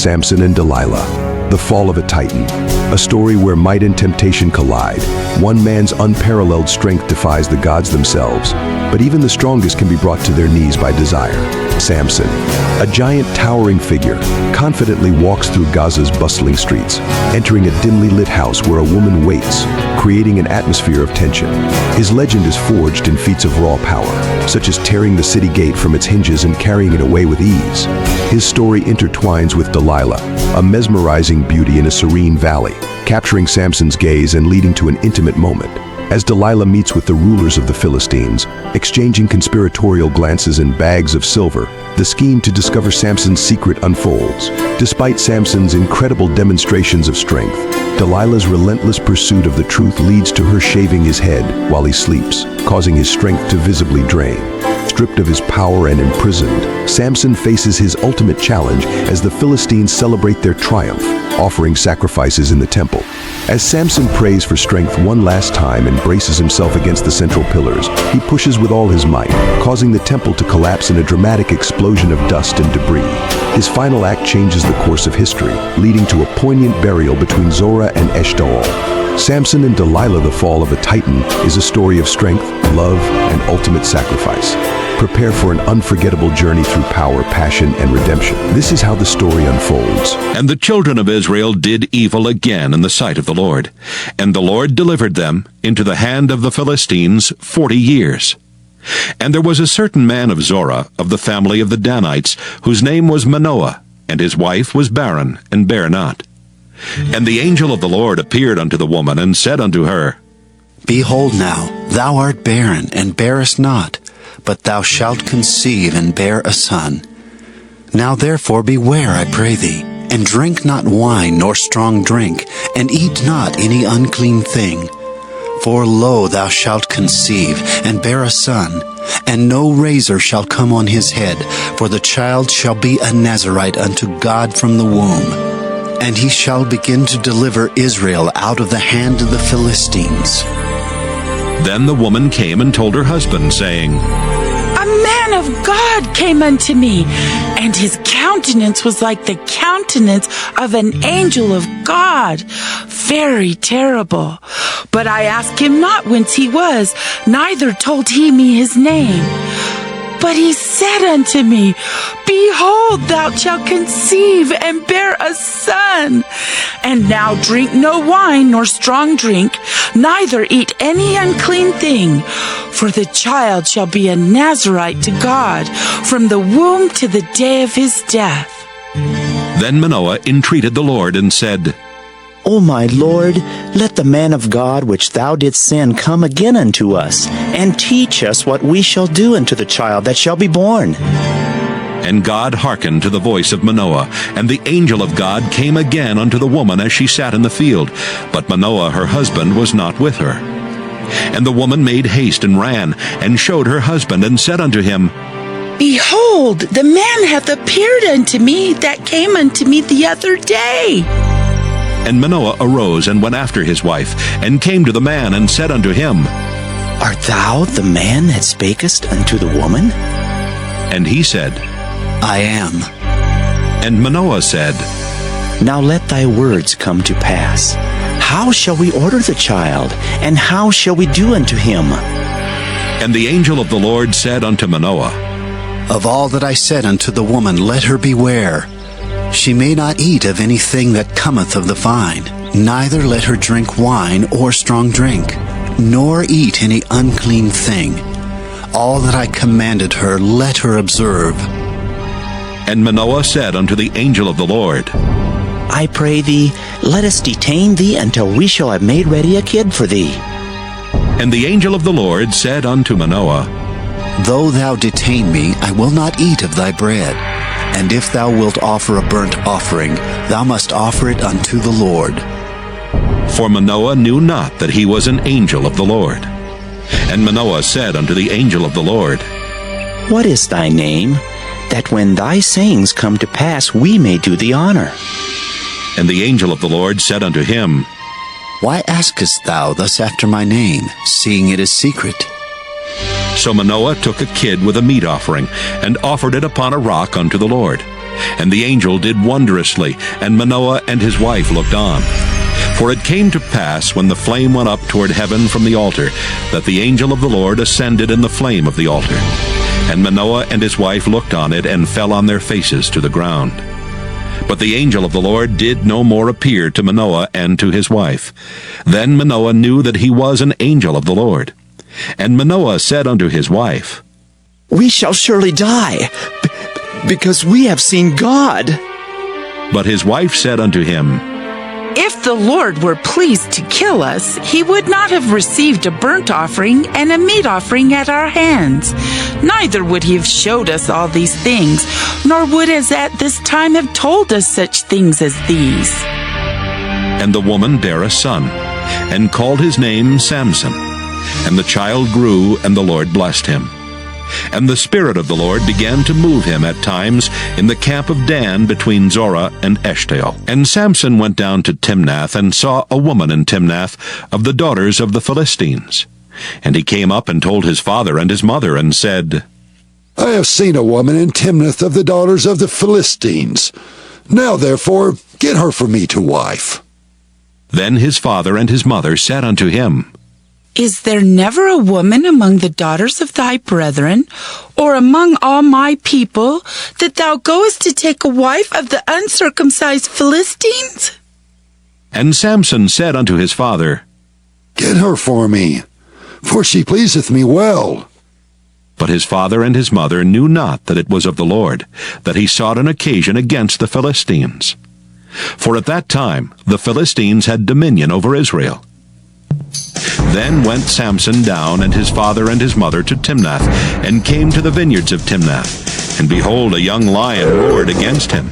Samson and Delilah, the fall of a titan, a story where might and temptation collide. One man's unparalleled strength defies the gods themselves, but even the strongest can be brought to their knees by desire. Samson, a giant towering figure, confidently walks through Gaza's bustling streets, entering a dimly lit house where a woman waits, creating an atmosphere of tension. His legend is forged in feats of raw power, such as tearing the city gate from its hinges and carrying it away with ease. His story intertwines with Delilah, a mesmerizing beauty in a serene valley, capturing Samson's gaze and leading to an intimate moment. As Delilah meets with the rulers of the Philistines, exchanging conspiratorial glances and bags of silver, the scheme to discover Samson's secret unfolds. Despite Samson's incredible demonstrations of strength, Delilah's relentless pursuit of the truth leads to her shaving his head while he sleeps, causing his strength to visibly drain. Stripped of his power and imprisoned, Samson faces his ultimate challenge as the Philistines celebrate their triumph, offering sacrifices in the temple. As Samson prays for strength one last time and braces himself against the central pillars, he pushes with all his might, causing the temple to collapse in a dramatic explosion of dust and debris. His final act changes the course of history, leading to a poignant burial between Zorah and Eshtaol. Samson and Delilah, the fall of a titan, is a story of strength, love, and ultimate sacrifice. Prepare for an unforgettable journey through power, passion, and redemption. This is how the story unfolds. And the children of Israel did evil again in the sight of the Lord. And the Lord delivered them into the hand of the Philistines 40 years. And there was a certain man of Zorah, of the family of the Danites, whose name was Manoah, and his wife was barren, and bare not. And the angel of the Lord appeared unto the woman, and said unto her, Behold now, thou art barren, and bearest not, but thou shalt conceive and bear a son. Now therefore beware, I pray thee, and drink not wine nor strong drink, and eat not any unclean thing. For lo, thou shalt conceive and bear a son, and no razor shall come on his head, for the child shall be a Nazarite unto God from the womb. And he shall begin to deliver Israel out of the hand of the Philistines. Then the woman came and told her husband, saying, A man of God came unto me, and his countenance was like the countenance of an angel of God, very terrible. But I asked him not whence he was, neither told he me his name. But he said unto me, Behold, thou shalt conceive and bear a son. And now drink no wine nor strong drink, neither eat any unclean thing. For the child shall be a Nazarite to God from the womb to the day of his death. Then Manoah entreated the Lord, and said, O my Lord, let the man of God which thou didst send come again unto us, and teach us what we shall do unto the child that shall be born. And God hearkened to the voice of Manoah, and the angel of God came again unto the woman as she sat in the field. But Manoah her husband was not with her. And the woman made haste and ran, and showed her husband, and said unto him, Behold, the man hath appeared unto me that came unto me the other day. And Manoah arose and went after his wife, and came to the man, and said unto him, Art thou the man that spakest unto the woman? And he said, I am. And Manoah said, Now let thy words come to pass. How shall we order the child, and how shall we do unto him? And the angel of the Lord said unto Manoah, Of all that I said unto the woman, let her beware. She may not eat of anything that cometh of the vine, neither let her drink wine or strong drink, nor eat any unclean thing. All that I commanded her, let her observe. And Manoah said unto the angel of the Lord, I pray thee, let us detain thee until we shall have made ready a kid for thee. And the angel of the Lord said unto Manoah, Though thou detain me, I will not eat of thy bread. And if thou wilt offer a burnt offering, thou must offer it unto the Lord. For Manoah knew not that he was an angel of the Lord. And Manoah said unto the angel of the Lord, What is thy name, that when thy sayings come to pass we may do thee honor? And the angel of the Lord said unto him, Why askest thou thus after my name, seeing it is secret? So Manoah took a kid with a meat offering, and offered it upon a rock unto the Lord. And the angel did wondrously, and Manoah and his wife looked on. For it came to pass, when the flame went up toward heaven from the altar, that the angel of the Lord ascended in the flame of the altar. And Manoah and his wife looked on it, and fell on their faces to the ground. But the angel of the Lord did no more appear to Manoah and to his wife. Then Manoah knew that he was an angel of the Lord. And Manoah said unto his wife, We shall surely die, because we have seen God. But his wife said unto him, If the Lord were pleased to kill us, he would not have received a burnt offering and a meat offering at our hands. Neither would he have showed us all these things, nor would as at this time have told us such things as these. And the woman bare a son, and called his name Samson. And the child grew, and the Lord blessed him. And the Spirit of the Lord began to move him at times in the camp of Dan between Zorah and Eshtaol. And Samson went down to Timnath, and saw a woman in Timnath of the daughters of the Philistines. And he came up and told his father and his mother, and said, I have seen a woman in Timnath of the daughters of the Philistines. Now therefore get her for me to wife. Then his father and his mother said unto him, Is there never a woman among the daughters of thy brethren, or among all my people, that thou goest to take a wife of the uncircumcised Philistines? And Samson said unto his father, Get her for me, for she pleaseth me well. But his father and his mother knew not that it was of the Lord, that he sought an occasion against the Philistines. For at that time the Philistines had dominion over Israel. Then went Samson down, and his father and his mother, to Timnath, and came to the vineyards of Timnath. And behold, a young lion roared against him.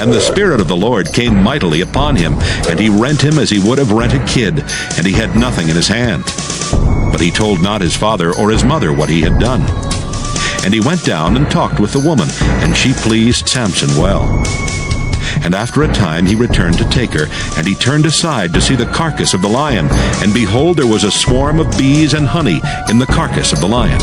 And the Spirit of the Lord came mightily upon him, and he rent him as he would have rent a kid, and he had nothing in his hand. But he told not his father or his mother what he had done. And he went down and talked with the woman, and she pleased Samson well. And after a time he returned to take her, and he turned aside to see the carcass of the lion. And behold, there was a swarm of bees and honey in the carcass of the lion.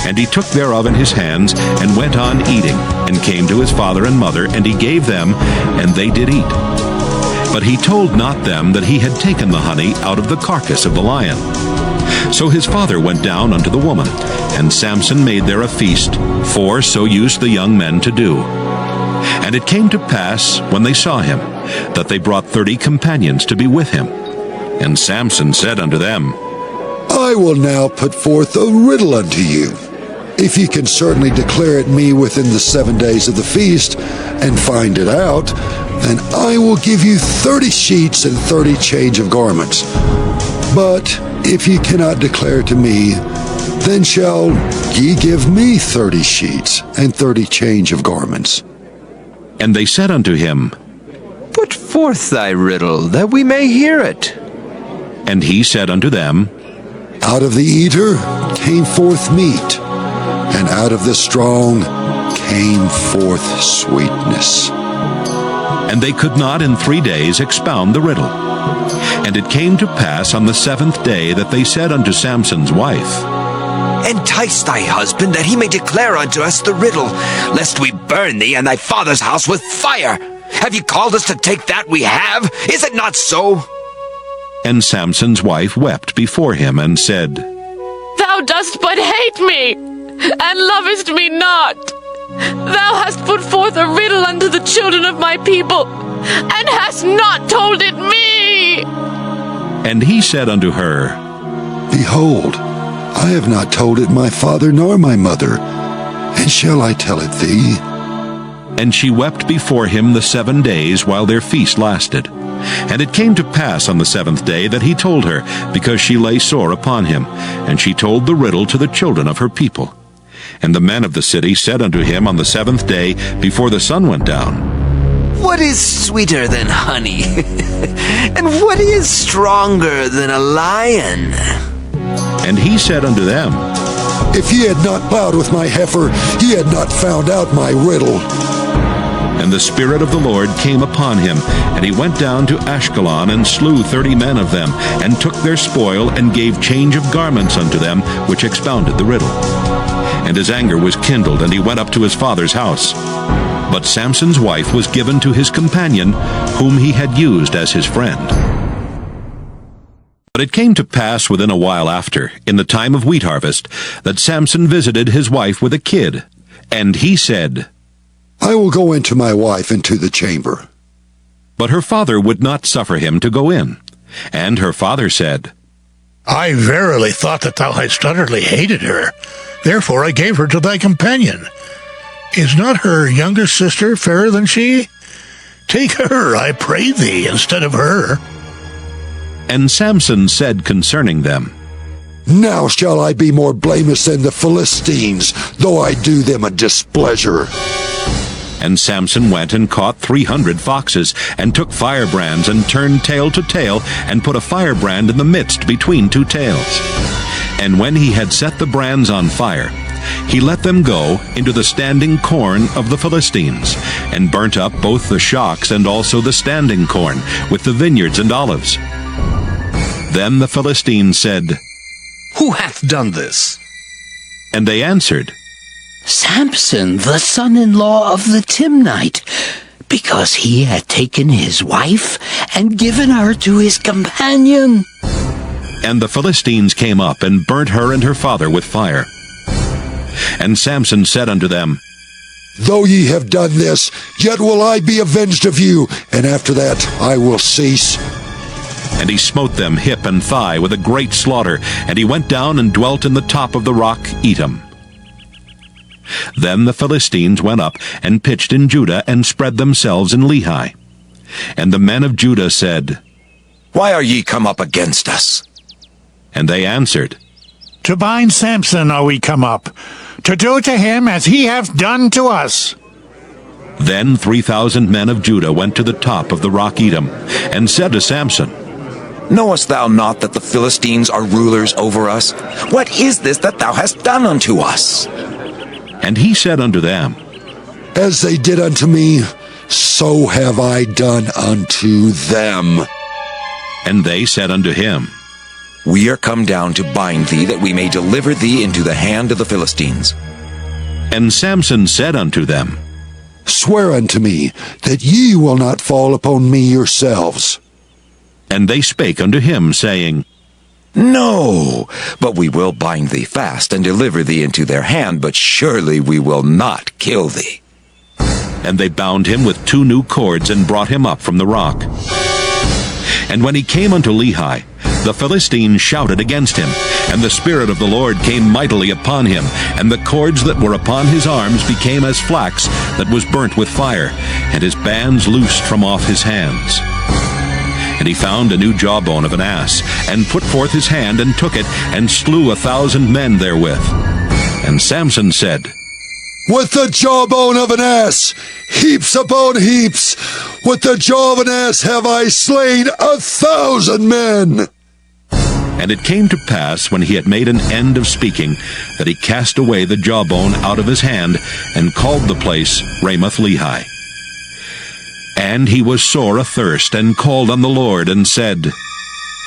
And he took thereof in his hands, and went on eating, and came to his father and mother, and he gave them, and they did eat. But he told not them that he had taken the honey out of the carcass of the lion. So his father went down unto the woman, and Samson made there a feast, for so used the young men to do. And it came to pass, when they saw him, that they brought 30 companions to be with him. And Samson said unto them, I will now put forth a riddle unto you. If ye can certainly declare it me within the 7 days of the feast, and find it out, then I will give you 30 sheets and 30 change of garments. But if ye cannot declare to me, then shall ye give me 30 sheets and 30 change of garments. And they said unto him, Put forth thy riddle, that we may hear it. And he said unto them, Out of the eater came forth meat, and out of the strong came forth sweetness. And they could not in 3 days expound the riddle. And it came to pass on the 7th day that they said unto Samson's wife, Entice thy husband, that he may declare unto us the riddle, lest we burn thee and thy father's house with fire. Have ye called us to take that we have? Is it not so? And Samson's wife wept before him, and said, Thou dost but hate me, and lovest me not. Thou hast put forth a riddle unto the children of my people, and hast not told it me. And he said unto her, Behold, I have not told it my father nor my mother, and shall I tell it thee? And she wept before him the 7 days while their feast lasted. And it came to pass on the 7th day that he told her, because she lay sore upon him. And she told the riddle to the children of her people. And the men of the city said unto him on the 7th day, before the sun went down, What is sweeter than honey? And what is stronger than a lion? And he said unto them, If ye had not plowed with my heifer, ye had not found out my riddle. And the Spirit of the Lord came upon him, and he went down to Ashkelon, and slew 30 men of them, and took their spoil, and gave change of garments unto them, which expounded the riddle. And his anger was kindled, and he went up to his father's house. But Samson's wife was given to his companion, whom he had used as his friend. But it came to pass within a while after, in the time of wheat harvest, that Samson visited his wife with a kid. And he said, I will go into my wife into the chamber. But her father would not suffer him to go in. And her father said, I verily thought that thou hadst utterly hated her. Therefore I gave her to thy companion. Is not her younger sister fairer than she? Take her, I pray thee, instead of her. And Samson said concerning them, Now shall I be more blameless than the Philistines, though I do them a displeasure. And Samson went and caught 300 foxes, and took firebrands, and turned tail to tail, and put a firebrand in the midst between two tails. And when he had set the brands on fire, he let them go into the standing corn of the Philistines, and burnt up both the shocks and also the standing corn, with the vineyards and olives. Then the Philistines said, Who hath done this? And they answered, Samson, the son-in-law of the Timnite, because he had taken his wife and given her to his companion. And the Philistines came up and burnt her and her father with fire. And Samson said unto them, Though ye have done this, yet will I be avenged of you, and after that I will cease. And he smote them hip and thigh with a great slaughter, and he went down and dwelt in the top of the rock Etam. Then the Philistines went up and pitched in Judah, and spread themselves in Lehi. And the men of Judah said, Why are ye come up against us? And they answered, To bind Samson are we come up, to do to him as he hath done to us. Then 3,000 men of Judah went to the top of the rock Etam, and said to Samson, Knowest thou not that the Philistines are rulers over us? What is this that thou hast done unto us? And he said unto them, As they did unto me, so have I done unto them. And they said unto him, We are come down to bind thee, that we may deliver thee into the hand of the Philistines. And Samson said unto them, Swear unto me that ye will not fall upon me yourselves. And they spake unto him, saying, No, but we will bind thee fast, and deliver thee into their hand, but surely we will not kill thee. And they bound him with 2 new cords, and brought him up from the rock. And when he came unto Lehi, the Philistines shouted against him, and the Spirit of the Lord came mightily upon him, and the cords that were upon his arms became as flax that was burnt with fire, and his bands loosed from off his hands. And he found a new jawbone of an ass, and put forth his hand, and took it, and slew 1,000 men therewith. And Samson said, With the jawbone of an ass, heaps upon heaps, with the jaw of an ass have I slain 1,000 men. And it came to pass, when he had made an end of speaking, that he cast away the jawbone out of his hand, and called the place Ramoth-Lehi. And he was sore athirst, and called on the Lord, and said,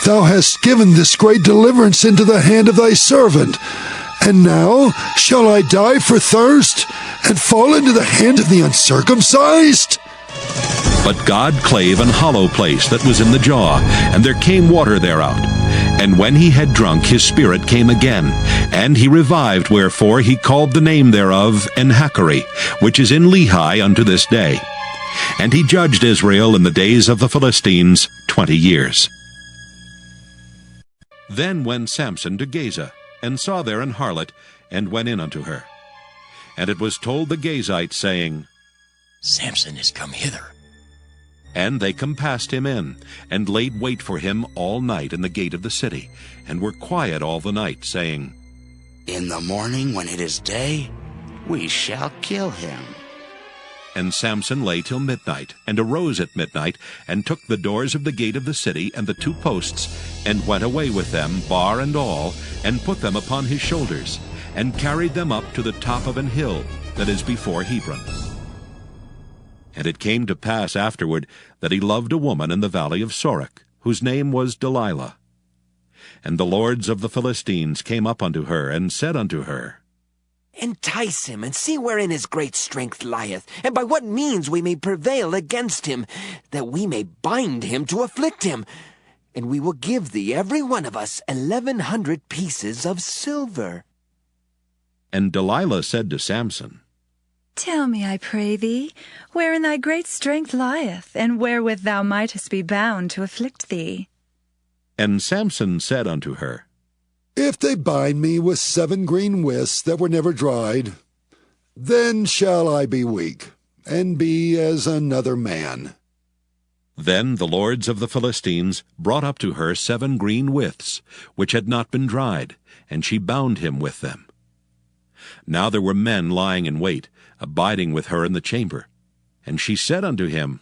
Thou hast given this great deliverance into the hand of thy servant, and now shall I die for thirst, and fall into the hand of the uncircumcised? But God clave an hollow place that was in the jaw, and there came water thereout. And when he had drunk, his spirit came again, and he revived, wherefore he called the name thereof Enhakkore, which is in Lehi unto this day. And he judged Israel in the days of the Philistines 20 years. Then went Samson to Gaza, and saw there an harlot, and went in unto her. And it was told the Gazites, saying, Samson is come hither. And they compassed him in, and laid wait for him all night in the gate of the city, and were quiet all the night, saying, In the morning, when it is day, we shall kill him. And Samson lay till midnight, and arose at midnight, and took the doors of the gate of the city and the 2 posts, and went away with them, bar and all, and put them upon his shoulders, and carried them up to the top of an hill that is before Hebron. And it came to pass afterward that he loved a woman in the valley of Sorek, whose name was Delilah. And the lords of the Philistines came up unto her, and said unto her, Entice him, and see wherein his great strength lieth, and by what means we may prevail against him, that we may bind him to afflict him. And we will give thee every one of us 1,100 pieces of silver. And Delilah said to Samson, Tell me, I pray thee, wherein thy great strength lieth, and wherewith thou mightest be bound to afflict thee. And Samson said unto her, If they bind me with 7 green withs that were never dried, then shall I be weak, and be as another man. Then the lords of the Philistines brought up to her 7 green withs, which had not been dried, and she bound him with them. Now there were men lying in wait, abiding with her in the chamber. And she said unto him,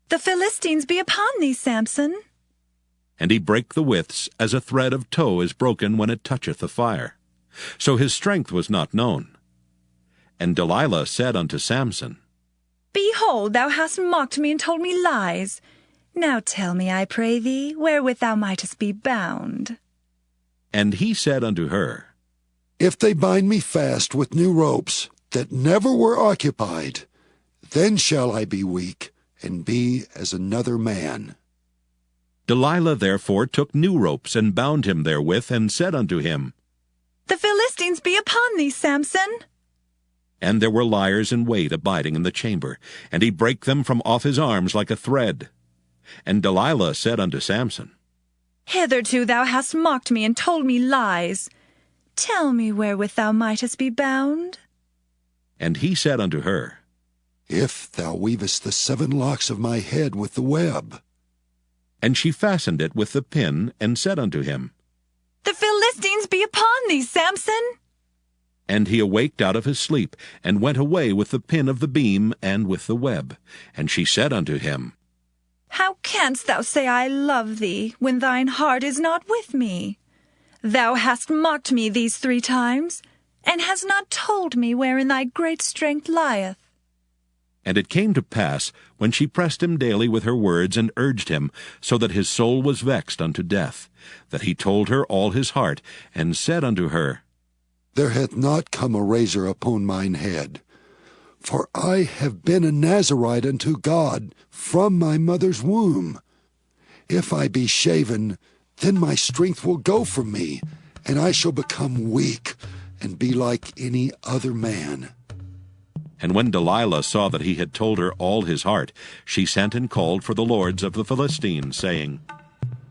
The Philistines be upon thee, Samson. And he brake the withs as a thread of tow is broken when it toucheth the fire. So his strength was not known. And Delilah said unto Samson, Behold, thou hast mocked me and told me lies. Now tell me, I pray thee, wherewith thou mightest be bound. And he said unto her, If they bind me fast with new ropes that never were occupied, then shall I be weak, and be as another man. Delilah therefore took new ropes, and bound him therewith, and said unto him, The Philistines be upon thee, Samson. And there were liers in wait abiding in the chamber, and he brake them from off his arms like a thread. And Delilah said unto Samson, Hitherto thou hast mocked me and told me lies. Tell me wherewith thou mightest be bound. And he said unto her, If thou weavest the 7 locks of my head with the web. And she fastened it with the pin, and said unto him, The Philistines be upon thee, Samson. And he awaked out of his sleep, and went away with the pin of the beam, and with the web. And she said unto him, How canst thou say I love thee, when thine heart is not with me? Thou hast mocked me these 3 times, and hast not told me wherein thy great strength lieth. And it came to pass, when she pressed him daily with her words, and urged him, so that his soul was vexed unto death, that he told her all his heart, and said unto her, There hath not come a razor upon mine head, for I have been a Nazarite unto God from my mother's womb. If I be shaven, then my strength will go from me, and I shall become weak, and be like any other man. And when Delilah saw that he had told her all his heart, she sent and called for the lords of the Philistines, saying,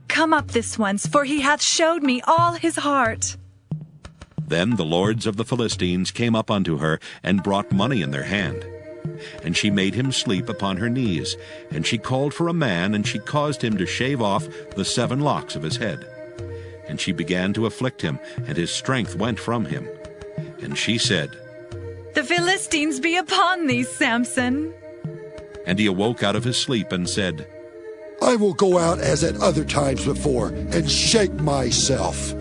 Come up this once, for he hath showed me all his heart. Then the lords of the Philistines came up unto her, and brought money in their hand. And she made him sleep upon her knees, and she called for a man, and she caused him to shave off the 7 locks of his head. And she began to afflict him, and his strength went from him. And she said, The Philistines be upon thee, Samson. And he awoke out of his sleep, and said, I will go out as at other times before, and shake myself.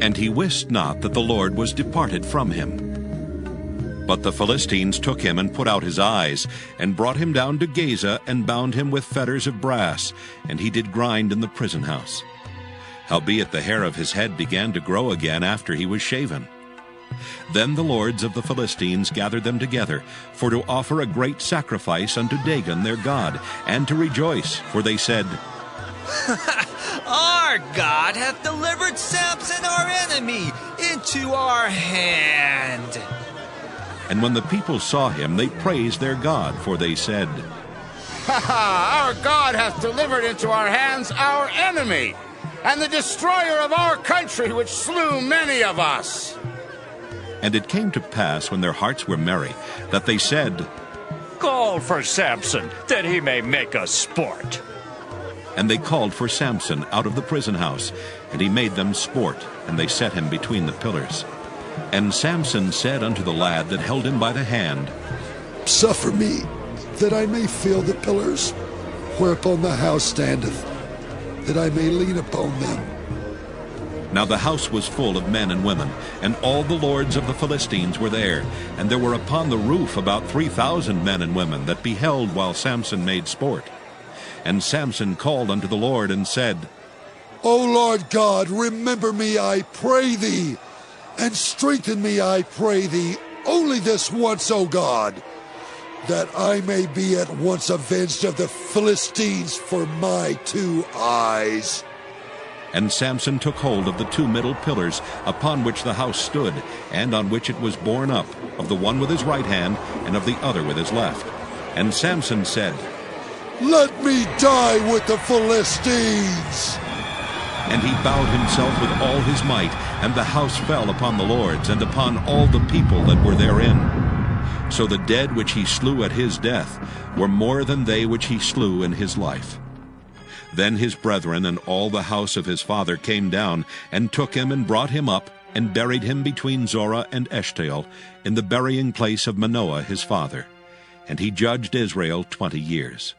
And he wist not that the Lord was departed from him. But the Philistines took him, and put out his eyes, and brought him down to Gaza, and bound him with fetters of brass, and he did grind in the prison house. Howbeit the hair of his head began to grow again after he was shaven. Then the lords of the Philistines gathered them together, for to offer a great sacrifice unto Dagon their god, and to rejoice, for they said, Our God hath delivered Samson our enemy into our hand. And when the people saw him, they praised their God, for they said, Our God hath delivered into our hands our enemy, and the destroyer of our country, which slew many of us. And it came to pass, when their hearts were merry, that they said, Call for Samson, that he may make us sport. And they called for Samson out of the prison house, and he made them sport, and they set him between the pillars. And Samson said unto the lad that held him by the hand, Suffer me, that I may feel the pillars, whereupon the house standeth, that I may lean upon them. Now the house was full of men and women, and all the lords of the Philistines were there, and there were upon the roof about 3,000 men and women that beheld while Samson made sport. And Samson called unto the Lord, and said, O Lord God, remember me, I pray thee, and strengthen me, I pray thee, only this once, O God, that I may be at once avenged of the Philistines for my 2 eyes. And Samson took hold of the 2 middle pillars upon which the house stood, and on which it was borne up, of the one with his right hand, and of the other with his left. And Samson said, Let me die with the Philistines! And he bowed himself with all his might, and the house fell upon the lords, and upon all the people that were therein. So the dead which he slew at his death were more than they which he slew in his life. Then his brethren and all the house of his father came down, and took him and brought him up, and buried him between Zorah and Eshtaol, in the burying place of Manoah his father. And he judged Israel 20 years.